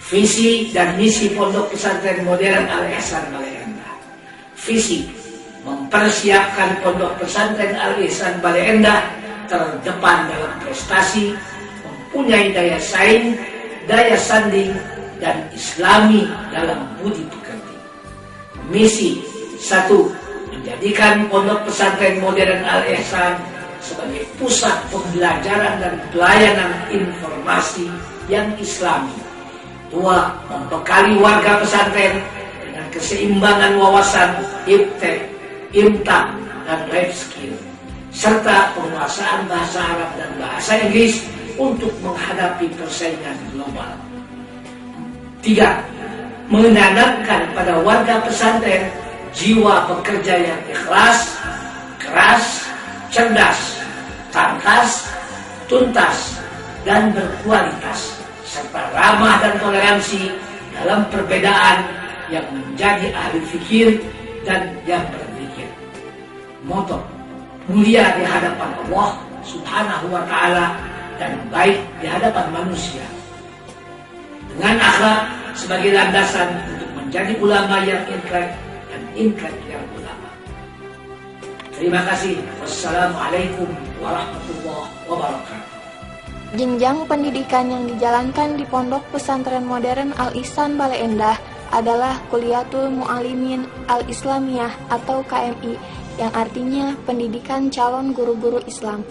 Visi dan misi Pondok Pesantren Modern Al-Ihsan Bale Endah. Visi mempersiapkan Pondok Pesantren Al-Ihsan Bale Endah terdepan dalam prestasi, mempunyai daya saing, daya sanding, dan islami dalam budi pekerti. Misi 1. Menjadikan Pondok Pesantren Modern Al-Ihsan sebagai pusat pembelajaran dan pelayanan informasi yang islami. 2. Membekali warga pesantren dengan keseimbangan wawasan, iptek, imtak, dan life skill, serta penguasaan bahasa Arab dan bahasa Inggris untuk menghadapi persaingan global. 3. Menanamkan pada warga pesantren jiwa pekerja yang ikhlas, keras, cerdas, tangkas, tuntas, dan berkualitas, serta ramah dan toleransi dalam perbedaan yang menjadi ahli fikir dan yang berpikir. Moto: mulia di hadapan Allah Subhanahu wa Ta'ala dan baik di hadapan manusia, dengan akhlak sebagai landasan untuk menjadi ulama yang inkrah dan inkrah yang ulama. Terima kasih. Wassalamualaikum warahmatullahi wabarakatuh. Jenjang pendidikan yang dijalankan di Pondok Pesantren Modern Al-Ihsan Bale Endah adalah Kuliatul Mu'allimin Al-Islamiyah atau KMI, yang artinya pendidikan calon guru-guru Islam.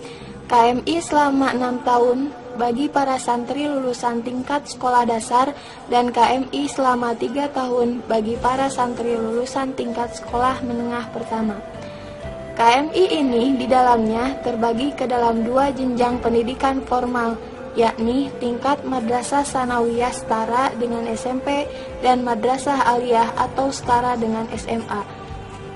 KMI selama 6 tahun bagi para santri lulusan tingkat sekolah dasar dan KMI selama 3 tahun bagi para santri lulusan tingkat sekolah menengah pertama. KMI ini di dalamnya terbagi ke dalam 2 jenjang pendidikan formal, yakni tingkat Madrasah Sanawiyah setara dengan SMP dan Madrasah Aliyah atau setara dengan SMA.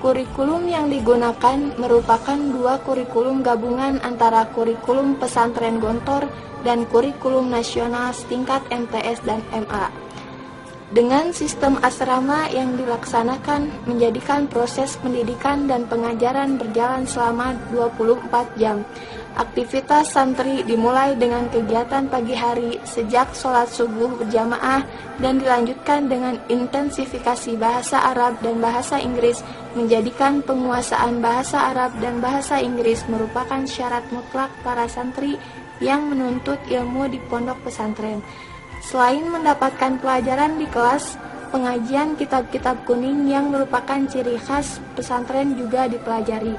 Kurikulum yang digunakan merupakan 2 kurikulum gabungan antara kurikulum pesantren gontor dan kurikulum nasional setingkat MTS dan MA. Dengan sistem asrama yang dilaksanakan menjadikan proses pendidikan dan pengajaran berjalan selama 24 jam. Aktivitas santri dimulai dengan kegiatan pagi hari sejak sholat subuh berjamaah dan dilanjutkan dengan intensifikasi bahasa Arab dan bahasa Inggris, menjadikan penguasaan bahasa Arab dan bahasa Inggris merupakan syarat mutlak para santri yang menuntut ilmu di pondok pesantren. Selain mendapatkan pelajaran di kelas, pengajian kitab-kitab kuning yang merupakan ciri khas pesantren juga dipelajari.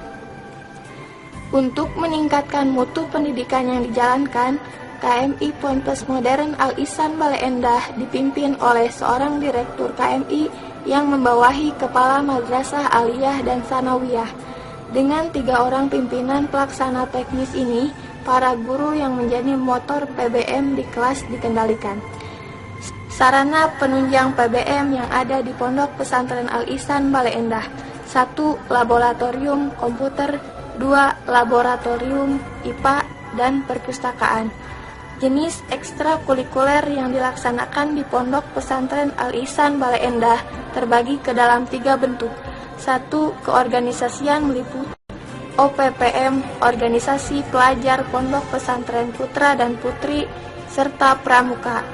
Untuk meningkatkan mutu pendidikan yang dijalankan, KMI Pondok Modern Al-Ihsan Bale Endah dipimpin oleh seorang direktur KMI yang membawahi kepala madrasah aliyah dan sanawiyah. Dengan 3 orang pimpinan pelaksana teknis ini, para guru yang menjadi motor PBM di kelas dikendalikan. Sarana penunjang PBM yang ada di Pondok Pesantren Al-Ihsan Bale Endah: 1. Laboratorium komputer, 2. Laboratorium IPA dan perpustakaan. Jenis ekstrakurikuler yang dilaksanakan di Pondok Pesantren Al-Ihsan Bale Endah terbagi ke dalam 3 bentuk. 1. Keorganisasian meliputi OPPM, organisasi pelajar Pondok Pesantren Putra dan Putri, serta Pramuka.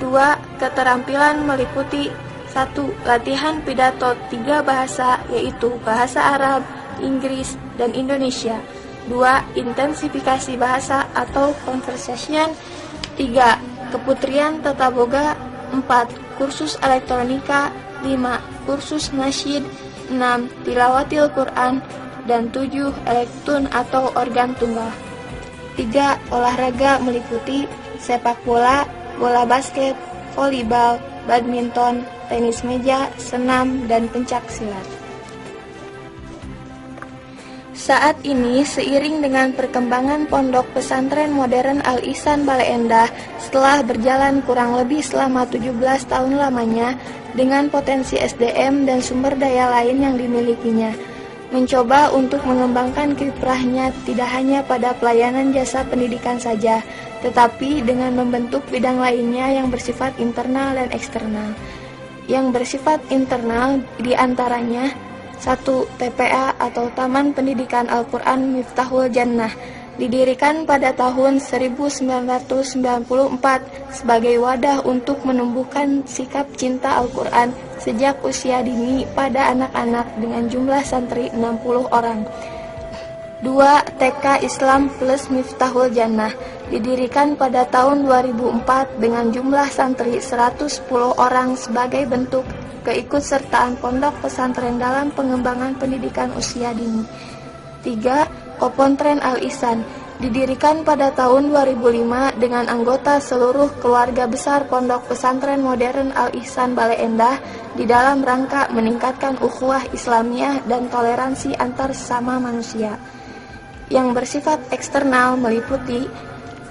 2. Keterampilan meliputi 1. Latihan pidato 3 bahasa, yaitu bahasa Arab, Inggris, dan Indonesia. 2. Intensifikasi bahasa atau conversation. 3. Keputrian tata boga. 4. Kursus elektronika. 5. Kursus nasyid. 6. Tilawatil Quran. Dan 7. Elektun atau organ tunggal. 3. Olahraga meliputi sepak bola, bola basket, volleyball, badminton, tenis meja, senam, dan pencak silat. Saat ini, seiring dengan perkembangan Pondok Pesantren Modern Al-Ihsan Bale Endah setelah berjalan kurang lebih selama 17 tahun lamanya, dengan potensi SDM dan sumber daya lain yang dimilikinya, mencoba untuk mengembangkan kiprahnya tidak hanya pada pelayanan jasa pendidikan saja, tetapi dengan membentuk bidang lainnya yang bersifat internal dan eksternal. Yang bersifat internal diantaranya: 1. TPA atau Taman Pendidikan Al-Quran Miftahul Jannah, Didirikan pada tahun 1994 sebagai wadah untuk menumbuhkan sikap cinta Al-Quran sejak usia dini pada anak-anak dengan jumlah santri 60 orang. 2. TK Islam plus Miftahul Jannah didirikan pada tahun 2004 dengan jumlah santri 110 orang sebagai bentuk keikutsertaan pondok pesantren dalam pengembangan pendidikan usia dini. 3. Kopontren Al-Ihsan didirikan pada tahun 2005 dengan anggota seluruh keluarga besar Pondok Pesantren Modern Al-Ihsan Bale Endah di dalam rangka meningkatkan ukhuwah Islamiyah dan toleransi antar sesama manusia. Yang bersifat eksternal meliputi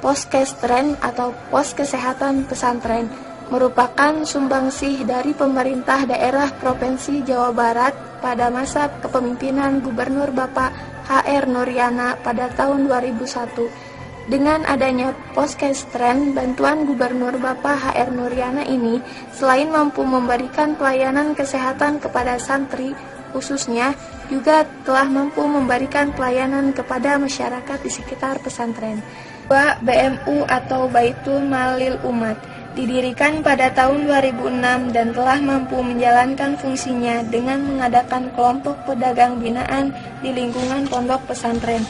Poskestren atau Pos Kesehatan Pesantren, merupakan sumbangsih dari pemerintah daerah Provinsi Jawa Barat pada masa kepemimpinan Gubernur Bapak H.R. Nuryana pada tahun 2001. Dengan adanya Poskestren, bantuan Gubernur Bapak H.R. Nuryana ini selain mampu memberikan pelayanan kesehatan kepada santri, khususnya juga telah mampu memberikan pelayanan kepada masyarakat di sekitar pesantren. 2. BMU atau Baitul Malil Umat didirikan pada tahun 2006 dan telah mampu menjalankan fungsinya dengan mengadakan kelompok pedagang binaan di lingkungan pondok pesantren.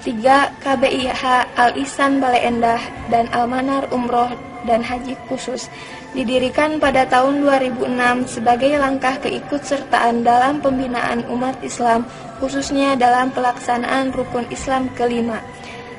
3. KBIH Al-Ihsan Bale Endah dan Almanar Umroh dan Haji Khusus didirikan pada tahun 2006 sebagai langkah keikutsertaan dalam pembinaan umat Islam, khususnya dalam pelaksanaan rukun Islam kelima.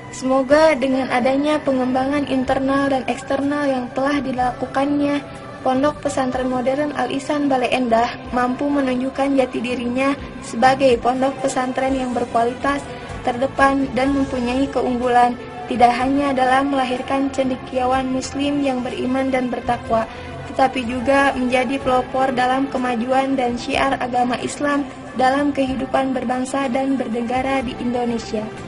Semoga dengan adanya pengembangan internal dan eksternal yang telah dilakukannya, Pondok Pesantren Modern Al-Ihsan Bale Endah mampu menunjukkan jati dirinya sebagai pondok pesantren yang berkualitas, terdepan, dan mempunyai keunggulan, tidak hanya dalam melahirkan cendekiawan muslim yang beriman dan bertakwa, tetapi juga menjadi pelopor dalam kemajuan dan syiar agama Islam dalam kehidupan berbangsa dan bernegara di Indonesia.